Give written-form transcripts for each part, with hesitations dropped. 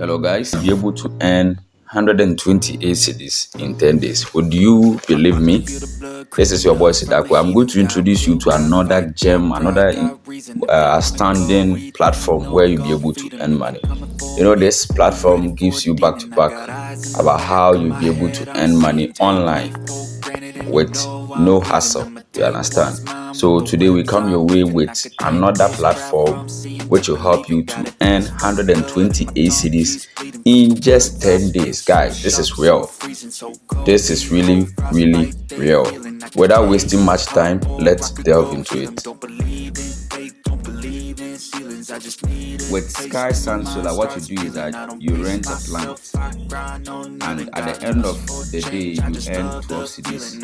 Hello guys, be able to earn 128 cedis in 10 days. Would you believe me? This is your boy Sidako. I'm going to introduce you to another gem, another outstanding platform where you'll be able to earn money. You know, this platform gives you back to back about how you'll be able to earn money online with no hassle. You understand? So today we come your way with another platform which will help you to earn 128 cedis in just 10 days. Guys, this is real. This is really real. Without wasting much time, let's delve into it. With Sky Sun Solar, what you do is that you rent a plant, and at the end of the day, you earn 12 cedis.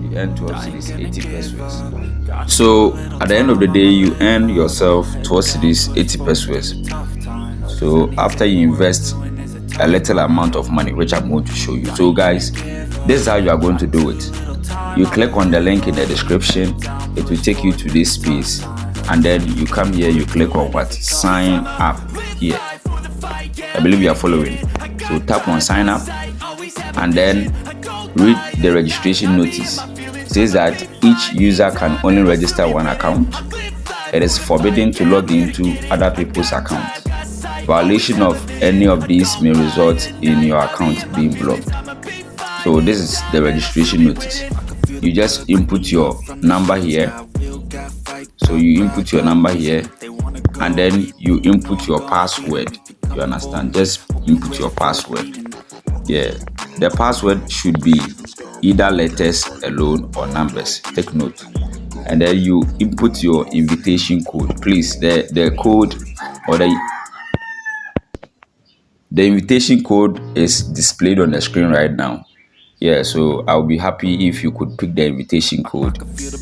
You earn 12 cedis, 80 pesos. So at the end of the day, you earn yourself 12 cedis, 80 pesos. So after you invest a little amount of money, which I'm going to show you. So guys, this is how you are going to do it. You click on the link in the description. It will take you to this space, and then you come here, you click on what? Sign up here. I believe you are following. So tap on sign up and then read the registration notice. It says that each user can only register one account. It is forbidden to log into other people's accounts. Violation of any of these may result in your account being blocked. So this is the registration notice. You just input your number here. So you input your number here, and then you input your password. You understand? Just input your password. Yeah, the password should be either letters alone or numbers. Take note. And then you input your invitation code. Please, the code or the invitation code is displayed on the screen right now. Yeah, so I'll be happy if you could pick the invitation code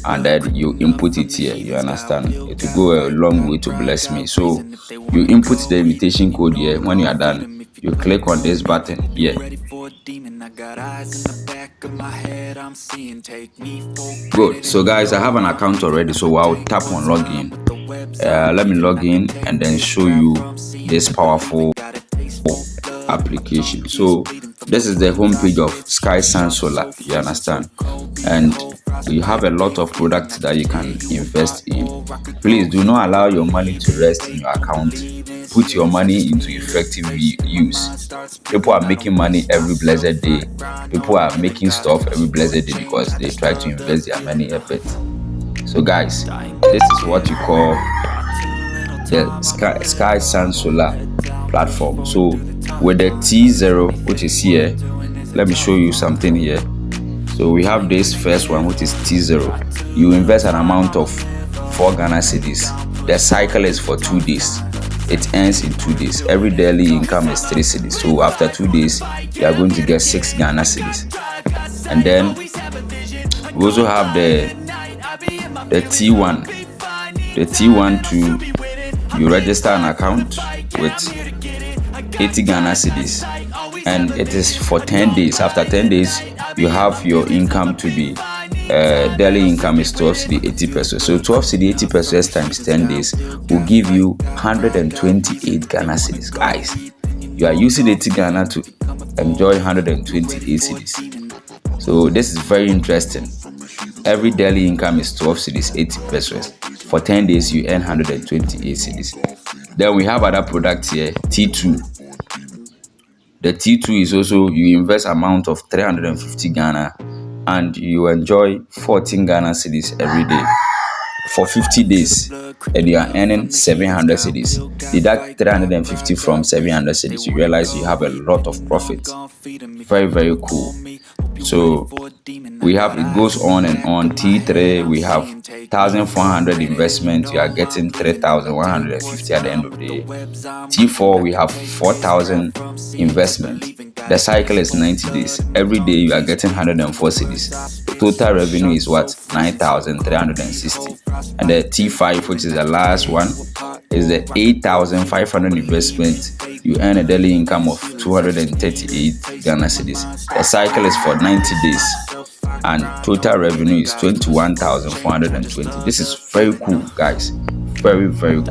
and then you input it here. You understand? It will go a long way to bless me. So you input the invitation code here. When you are done, you click on this button here. Good. So guys, I have an account already, so I'll tap on login. Let me log in and then show you this powerful application. So this is the homepage of Sky Sun Solar. You understand? And you have a lot of products that you can invest in. Please do not allow your money to rest in your account. Put your money into effective use. People are making money every blessed day. People are making stuff every blessed day because they try to invest their money a bit. So guys, this is what you call the Sky Sun Solar platform. So with the T0, which is here, let me show you something here. So we have this first one, which is T0. You invest an amount of 4 Ghana cedis. The cycle is for 2 days. It ends in 2 days. Every daily income is 3 cedis. So after 2 days, you are going to get 6 Ghana cedis. And then we also have the T1. The T1 to you register an account with 80 Ghana cedis, and it is for 10 days. After 10 days, you have your income to be daily income is 12 cedi 80 pesos. So 12 cedi 80 pesos times 10 days will give you 128 Ghana cedis. Guys, you are using 80 Ghana to enjoy 128 cedis. So this is very interesting. Every daily income is 12 cedis 80 pesos. For 10 days, you earn 128 cedis. Then we have other products here, T2. The T2 is also, you invest amount of 350 Ghana and you enjoy 14 Ghana cedis every day for 50 days, and you are earning 700 cedis. Deduct 350 from 700 cedis, you realize you have a lot of profit. Very cool. So we have, it goes on and on. T3, we have 1,400 investment, you are getting 3,150 at the end of the day. T4, we have 4,000 investment. The cycle is 90 days. Every day you are getting 104 cedis. The total revenue is what? 9,360. And the T5, which is the last one, is the 8,500 investment. You earn a daily income of 238 Ghana cedis. The cycle is for 90 days. And total revenue is 21,420. This is very cool, guys. Very cool.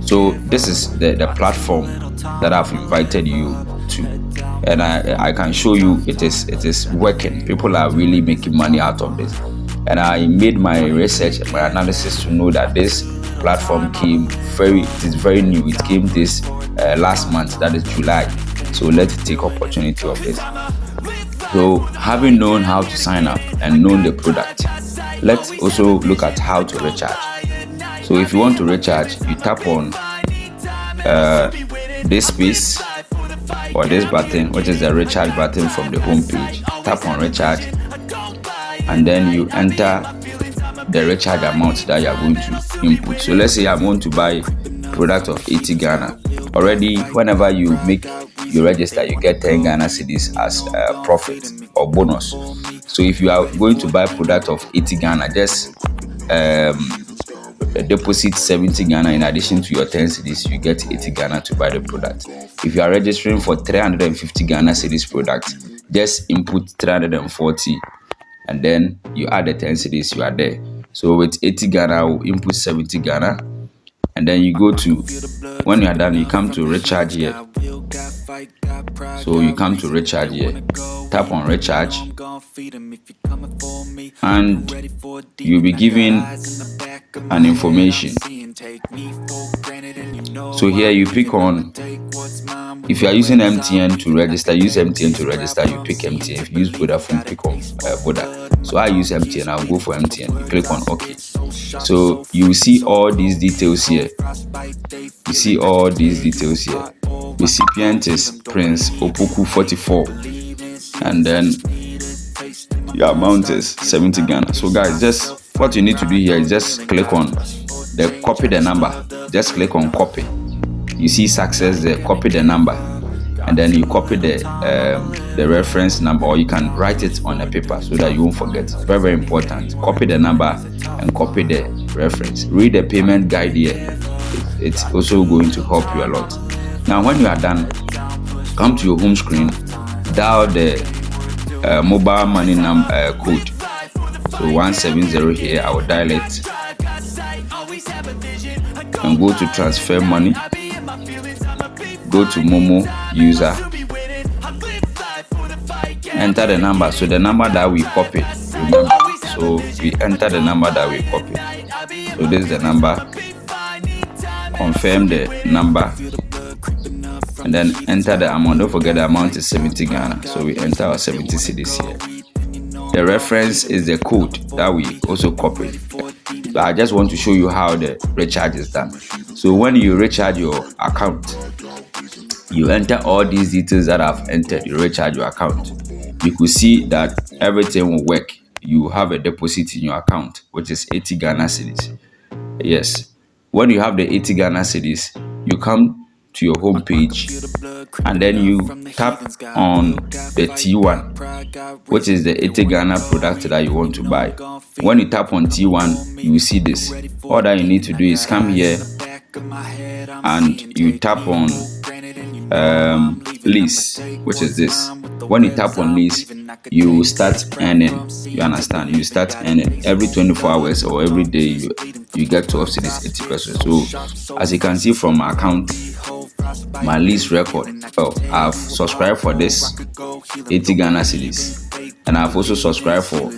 So this is the platform that I've invited you to, and I can show you it is working. People are really making money out of this, and I made my research and my analysis to know that this platform it is very new. It came this last month, that is July. So let's take opportunity of it. So having known how to sign up and known the product, let's also look at how to recharge. So if you want to recharge, you tap on this space or this button, which is the recharge button from the home page. Tap on recharge, and then you enter the recharge amount that you are going to input. So let's say I want to buy product of 80 Ghana. Already, whenever you register, you get 10 Ghana cedis as profit or bonus. So if you are going to buy product of 80 Ghana, just deposit 70 Ghana in addition to your 10 cedis, you get 80 Ghana to buy the product. If you are registering for 350 Ghana cedis product, just input 340 and then you add the 10 cedis, you are there. So with 80 Ghana, I will input 70 Ghana, and then you go to, when you are done, you come to recharge here. So you come to recharge here, tap on recharge, and you'll be given an information. So here you pick on, if you are using MTN to register, use MTN to register, you pick MTN. If you use Vodafone, pick on Voda. So I use MTN, I'll go for MTN. You click on OK. So you will see all these details here. You see all these details here. Recipient is Prince Opoku 44, and then your amount is 70 Ghana. So guys, just what you need to do here is just click on the copy the number. Just click on copy. You see success there, copy the number, and then you copy the reference number, or you can write it on a paper so that you won't forget. Very, very important. Copy the number and copy the reference. Read the payment guide here. It's also going to help you a lot. Now when you are done, come to your home screen, dial the mobile money code. So 170 here, I will dial it and go to transfer money. Go to Momo user, enter the number. So the number that we copied, remember, so we enter the number that we copied. So this is the number, confirm the number, and then enter the amount. Don't forget the amount is 70 Ghana, so we enter our 70 cedis here. The reference is the code that we also copied. So I just want to show you how the recharge is done. So when you recharge your account, you enter all these details that I've entered. You recharge your account. You could see that everything will work. You have a deposit in your account, which is 80 Ghana cedis. Yes. When you have the 80 Ghana cedis, you come to your home page, and then you tap on the T1, which is the 80 Ghana product that you want to buy. When you tap on T1, you will see this. All that you need to do is come here and you tap on lease, which is this. When you tap on lease, you will start earning. You understand? You start earning every 24 hours or every day. You get to offset this 80%. So as you can see from my account, my lease record, I've subscribed for this 80 Ghana cedis, and I've also subscribed for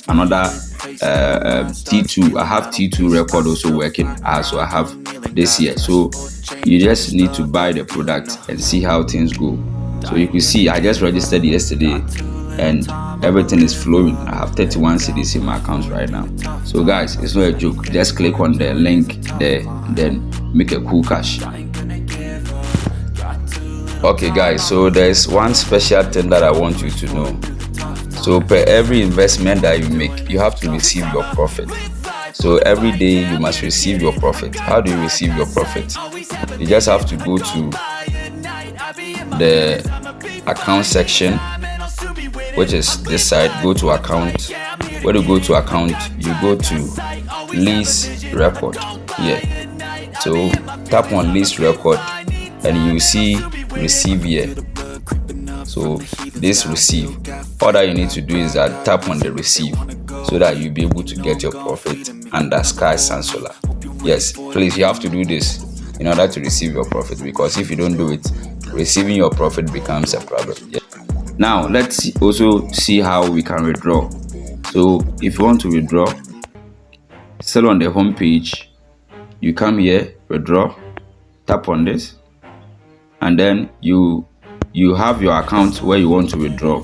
another T2. I have T2 record also working. So I have this year. So you just need to buy the product and see how things go. So you can see I just registered yesterday and everything is flowing. I have 31 cedis in my account right now. So guys, it's not a joke. Just click on the link there, then make a cool cash. Okay guys, so there's one special thing that I want you to know. So per every investment that you make, you have to receive your profit. So every day you must receive your profit. How do you receive your profit? You just have to go to the account section, which is this side. Go to account. When you go to account, you go to lease record here. So tap on lease record and you see receive here. So this receive, all that you need to do is that tap on the receive so that you'll be able to get your profit under Sky Sun Solar. Yes, please, you have to do this. in order to receive your profit, because if you don't do it, receiving your profit becomes a problem. Yeah. Now let's also see how we can withdraw. So if you want to withdraw, still on the home page, you come here, withdraw, tap on this, and then you have your account where you want to withdraw.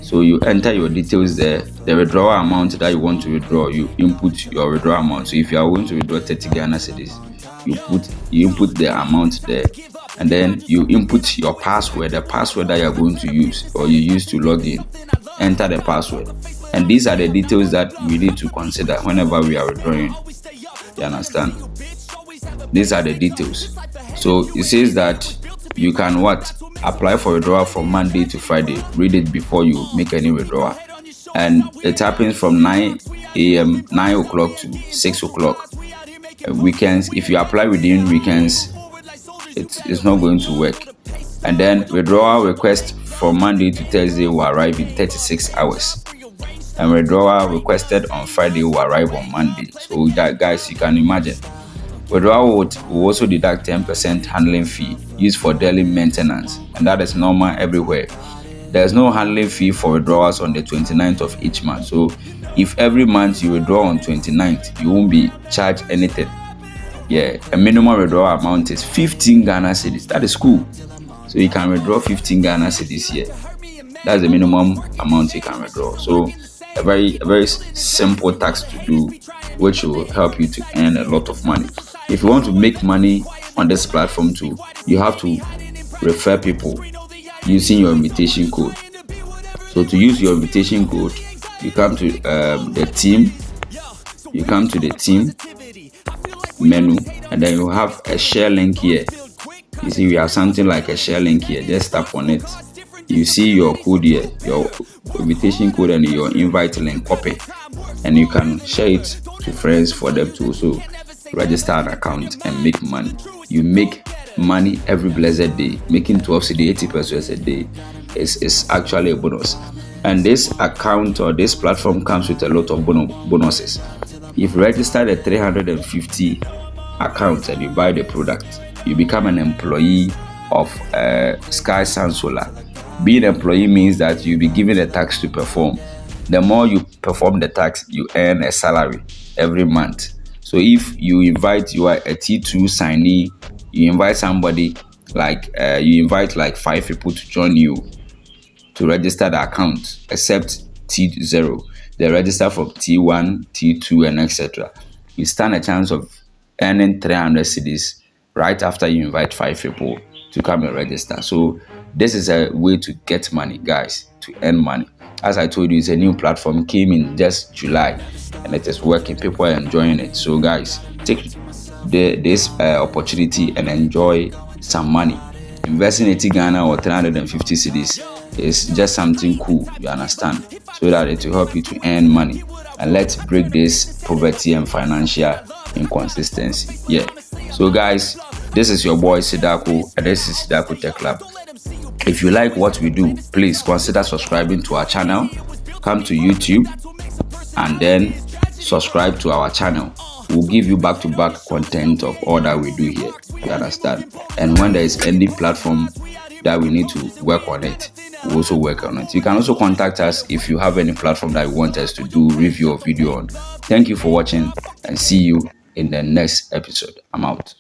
So you enter your details there, the withdrawal amount that you want to withdraw, you input your withdrawal amount. So if you are going to withdraw 30 Ghana cedis, you input the amount there, and then you input your password, the password that you are going to use or you use to log in. Enter the password, and these are the details that we need to consider whenever we are withdrawing. You understand? These are the details. So it says that you can apply for withdrawal from Monday to Friday. Read it before you make any withdrawal, and it happens from 9 a.m. 9 o'clock to 6 o'clock. Weekends, if you apply within weekends, it's not going to work. And then withdrawal request from Monday to Thursday will arrive in 36 hours, and withdrawal requested on Friday will arrive on Monday. So that, guys, you can imagine. Withdrawal will also deduct 10% handling fee used for daily maintenance, and that is normal everywhere. There's no handling fee for withdrawals on the 29th of each month. So if every month you withdraw on 29th, you won't be charged anything. Yeah, a minimum withdrawal amount is 15 Ghana cedis. That is cool. So you can withdraw 15 Ghana cedis here. That's the minimum amount you can withdraw. So a very simple task to do, which will help you to earn a lot of money. If you want to make money on this platform too, you have to refer people using your invitation code. So to use your invitation code, you come to the team. You come to the team menu, and then you have a share link here. You see we have something like a share link here. Just tap on it. You see your code here, your invitation code and your invite link. Copy, and you can share it to friends for them to also register an account and make money. You make money every blessed day. Making 12 cedi, 80 pesos a day is actually a bonus. And this account or this platform comes with a lot of bonuses. If you register the 350 account and you buy the product, you become an employee of Sky Sun Solar. Being an employee means that you'll be given a tax to perform. The more you perform the tax, you earn a salary every month. So if you are a T2 signee, you invite somebody you invite like 5 people to join you to register the account, except T0. They register from T1, T2, and etc. You stand a chance of earning 300 cedis right after you invite 5 people to come and register. So this is a way to get money, guys, to earn money. As I told you, it's a new platform, came in just July, and it is working. People are enjoying it. So guys, take this opportunity and enjoy some money. Investing 80 Ghana or 350 cedis is just something cool, you understand, so that it will help you to earn money. And let's break this poverty and financial inconsistency. Yeah. So guys, this is your boy Sidako, and this is Sidako Tech Lab. If you like what we do, please consider subscribing to our channel. Come to YouTube and then subscribe to our channel. We'll give you back-to-back content of all that we do here. You understand? And when there is any platform that we need to work on it, we'll also work on it. You can also contact us if you have any platform that you want us to do review or video on. Thank you for watching, and see you in the next episode. I'm out.